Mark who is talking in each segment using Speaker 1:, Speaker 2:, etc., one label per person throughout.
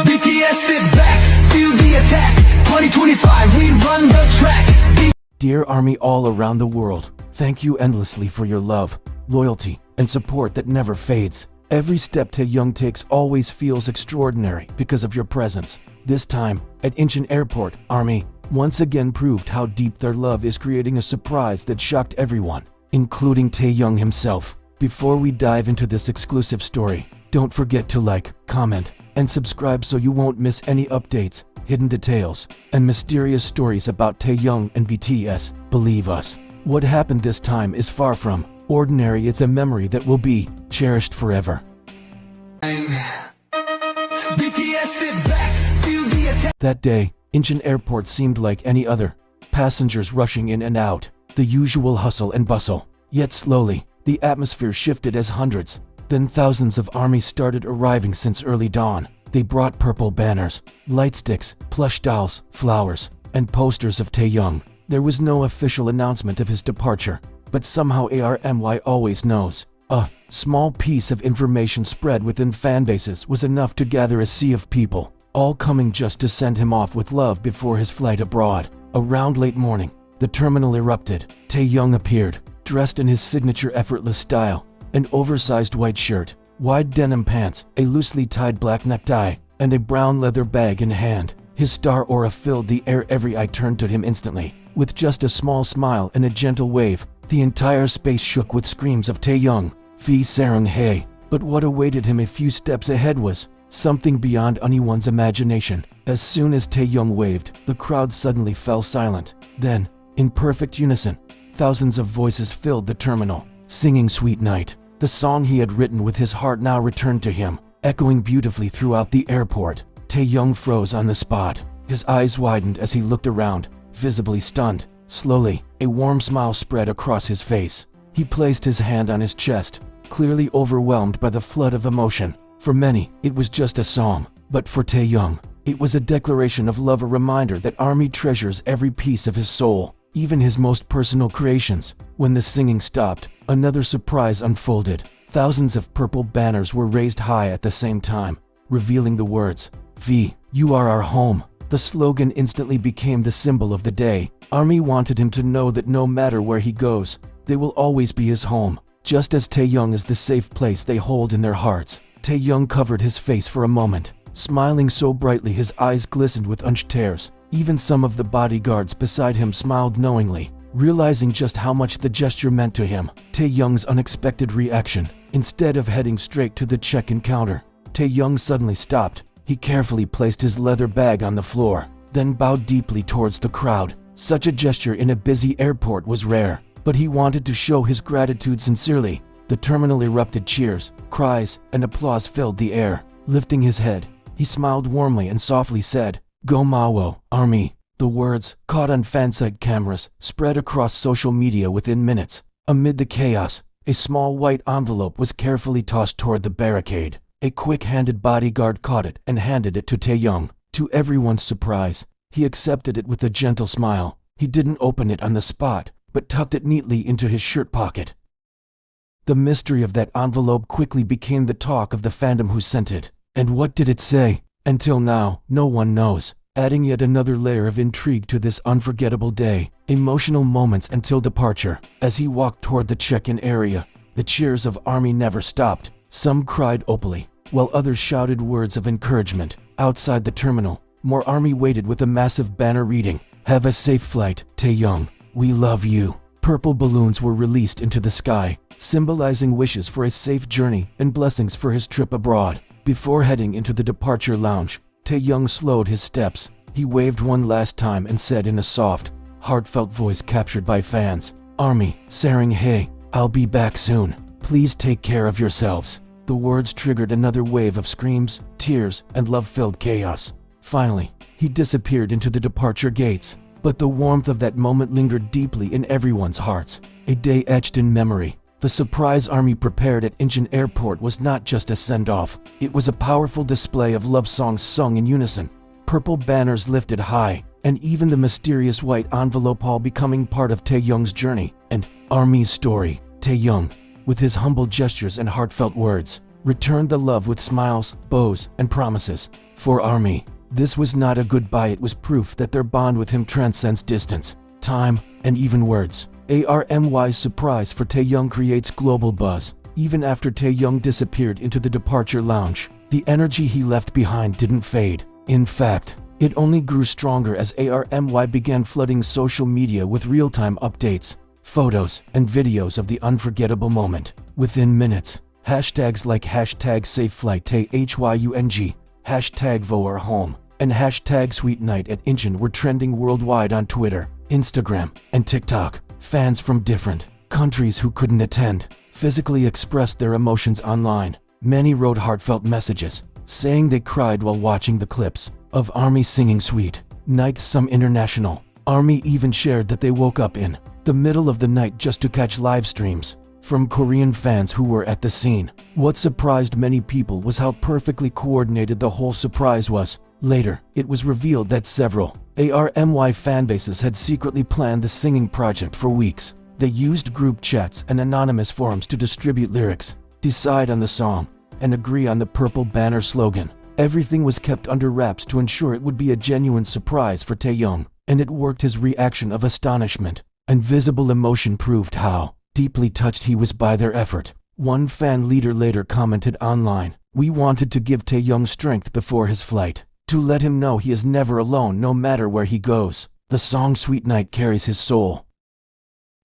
Speaker 1: BTS is back, feel the attack. 2025, we run the track.
Speaker 2: Dear Army all around the world, thank you endlessly for your love, loyalty, and support that never fades. Every step Taehyung takes always feels extraordinary because of your presence. This time, at Incheon Airport, Army once again proved how deep their love is, creating a surprise that shocked everyone, including Taehyung himself. Before we dive into this exclusive story, don't forget to like, comment, and subscribe so you won't miss any updates, hidden details, and mysterious stories about Taehyung and BTS. Believe us, what happened this time is far from ordinary. It's a memory that will be cherished forever.
Speaker 1: BTS is back, feel the attack.
Speaker 2: That day, Incheon Airport seemed like any other. Passengers rushing in and out, the usual hustle and bustle. Yet slowly, the atmosphere shifted as hundreds, then thousands of armies started arriving since early dawn. They brought purple banners, light sticks, plush dolls, flowers, and posters of Taehyung. There was no official announcement of his departure, but somehow ARMY always knows. A small piece of information spread within fanbases was enough to gather a sea of people, all coming just to send him off with love before his flight abroad. Around late morning, the terminal erupted. Taehyung appeared, dressed in his signature effortless style, an oversized white shirt, wide denim pants, a loosely tied black necktie, and a brown leather bag in hand. His star aura filled the air. Every eye turned to him instantly. With just a small smile and a gentle wave, the entire space shook with screams of Taehyung, Phi Sarung Hae. But what awaited him a few steps ahead was something beyond anyone's imagination. As soon as Taehyung waved, the crowd suddenly fell silent. Then, in perfect unison, thousands of voices filled the terminal, singing Sweet Night. The song he had written with his heart now returned to him, echoing beautifully throughout the airport. Taehyung froze on the spot. His eyes widened as he looked around, visibly stunned. Slowly, a warm smile spread across his face. He placed his hand on his chest, clearly overwhelmed by the flood of emotion. For many, it was just a song, but for Taehyung, it was a declaration of love, a reminder that Army treasures every piece of his soul, even his most personal creations. When the singing stopped, another surprise unfolded. Thousands of purple banners were raised high at the same time, revealing the words, "V, you are our home." The slogan instantly became the symbol of the day. Army wanted him to know that no matter where he goes, they will always be his home, just as Taehyung is the safe place they hold in their hearts. Taehyung covered his face for a moment, smiling so brightly his eyes glistened with unshed tears. Even some of the bodyguards beside him smiled knowingly, realizing just how much the gesture meant to him. Taehyung's unexpected reaction. Instead of heading straight to the check-in counter, Taehyung suddenly stopped. He carefully placed his leather bag on the floor, then bowed deeply towards the crowd. Such a gesture in a busy airport was rare, but he wanted to show his gratitude sincerely. The terminal erupted. Cheers, cries, and applause filled the air. Lifting his head, he smiled warmly and softly said, "Go Mawo, Army." The words, caught on fansite cameras, spread across social media within minutes. Amid the chaos, a small white envelope was carefully tossed toward the barricade. A quick-handed bodyguard caught it and handed it to Taehyung. To everyone's surprise, he accepted it with a gentle smile. He didn't open it on the spot, but tucked it neatly into his shirt pocket. The mystery of that envelope quickly became the talk of the fandom. Who sent it? And what did it say? Until now, no one knows, adding yet another layer of intrigue to this unforgettable day. Emotional moments until departure. As he walked toward the check-in area, the cheers of Army never stopped. Some cried openly, while others shouted words of encouragement. Outside the terminal, more Army waited with a massive banner reading, "Have a safe flight, Taehyung. We love you." Purple balloons were released into the sky, symbolizing wishes for a safe journey and blessings for his trip abroad. Before heading into the departure lounge, Taehyung slowed his steps. He waved one last time and said in a soft, heartfelt voice captured by fans, "Army, Sarung Hae, I'll be back soon. Please take care of yourselves." The words triggered another wave of screams, tears, and love-filled chaos. Finally, he disappeared into the departure gates. But the warmth of that moment lingered deeply in everyone's hearts. A day etched in memory. The surprise Army prepared at Incheon Airport was not just a send-off. It was a powerful display of love songs sung in unison, purple banners lifted high, and even the mysterious white envelope, all becoming part of Taehyung's journey and Army's story. Taehyung, with his humble gestures and heartfelt words, returned the love with smiles, bows, and promises. For ARMY, this was not a goodbye, it was proof that their bond with him transcends distance, time, and even words. ARMY's surprise for Taehyung creates global buzz. Even after Taehyung disappeared into the departure lounge, the energy he left behind didn't fade. In fact, it only grew stronger as ARMY began flooding social media with real-time updates, photos, and videos of the unforgettable moment. Within minutes, hashtags like #SafeFlightTaeHyung, #VoOurHome, and #SweetNightAtIncheon were trending worldwide on Twitter, Instagram, and TikTok. Fans from different countries who couldn't attend physically expressed their emotions online. Many wrote heartfelt messages, saying they cried while watching the clips of ARMY singing Sweet Night. Some international ARMY even shared that they woke up in the middle of the night just to catch live streams from Korean fans who were at the scene. What surprised many people was how perfectly coordinated the whole surprise was. Later, it was revealed that several ARMY fanbases had secretly planned the singing project for weeks. They used group chats and anonymous forums to distribute lyrics, decide on the song, and agree on the purple banner slogan. Everything was kept under wraps to ensure it would be a genuine surprise for Taehyung, and it worked. His reaction of astonishment and visible emotion proved how deeply touched he was by their effort. One fan leader later commented online, "We wanted to give Taehyung strength before his flight, to let him know he is never alone no matter where he goes. The song Sweet Night carries his soul."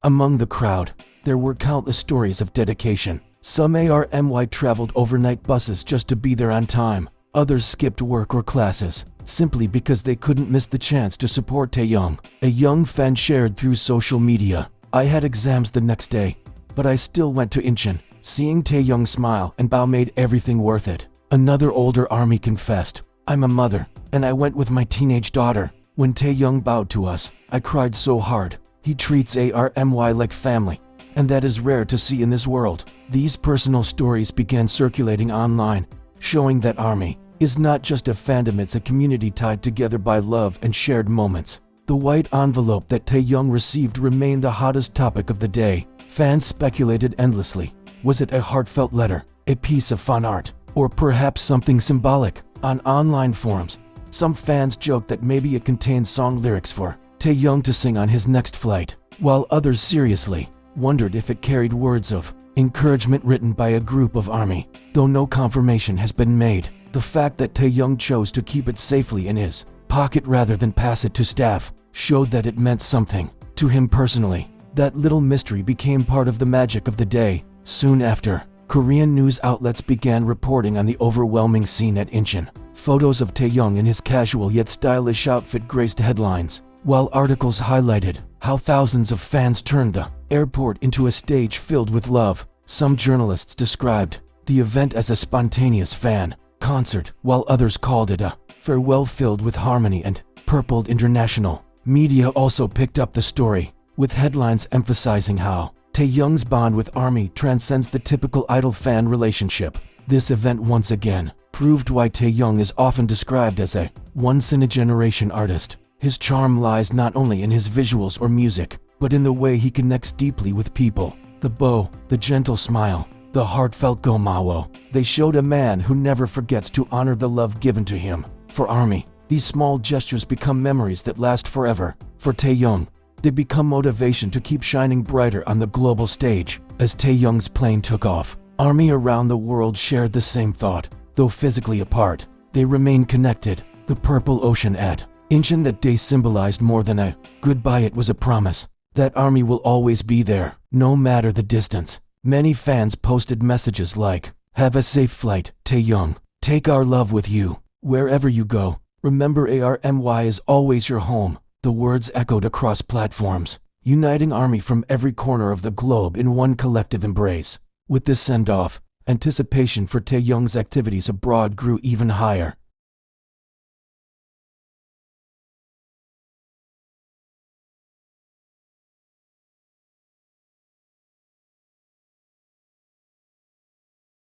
Speaker 2: Among the crowd, there were countless stories of dedication. Some ARMY traveled overnight buses just to be there on time. Others skipped work or classes, simply because they couldn't miss the chance to support Taehyung. A young fan shared through social media, "I had exams the next day, but I still went to Incheon. Seeing Taehyung smile and bow made everything worth it." Another older ARMY confessed, "I'm a mother, and I went with my teenage daughter. When Taehyung bowed to us, I cried so hard. He treats ARMY like family, and that is rare to see in this world." These personal stories began circulating online, showing that ARMY is not just a fandom, it's a community tied together by love and shared moments. The white envelope that Taehyung received remained the hottest topic of the day. Fans speculated endlessly. Was it a heartfelt letter, a piece of fan art, or perhaps something symbolic? On online forums, some fans joked that maybe it contained song lyrics for Taehyung to sing on his next flight, while others seriously wondered if it carried words of encouragement written by a group of ARMY. Though no confirmation has been made, the fact that Taehyung chose to keep it safely in his pocket rather than pass it to staff showed that it meant something to him personally. That little mystery became part of the magic of the day. Soon after, Korean news outlets began reporting on the overwhelming scene at Incheon. Photos of Taehyung in his casual yet stylish outfit graced headlines, while articles highlighted how thousands of fans turned the airport into a stage filled with love. Some journalists described the event as a spontaneous fan concert, while others called it a farewell filled with harmony and purpled. International media also picked up the story, with headlines emphasizing how Taehyung's bond with ARMY transcends the typical idol-fan relationship. This event once again proved why Taehyung is often described as a once-in-a-generation artist. His charm lies not only in his visuals or music, but in the way he connects deeply with people. The bow, the gentle smile, the heartfelt gomawo. They showed a man who never forgets to honor the love given to him. For ARMY, these small gestures become memories that last forever. For Taehyung, they become motivation to keep shining brighter on the global stage. As Taehyung's plane took off, ARMY around the world shared the same thought. Though physically apart, they remained connected. The purple ocean at Incheon that day symbolized more than a goodbye, it was a promise that ARMY will always be there, no matter the distance. Many fans posted messages like, "Have a safe flight, Taehyung. Take our love with you, wherever you go. Remember ARMY is always your home." The words echoed across platforms, uniting ARMY from every corner of the globe in one collective embrace. With this send-off, anticipation for Taehyung's activities abroad grew even higher.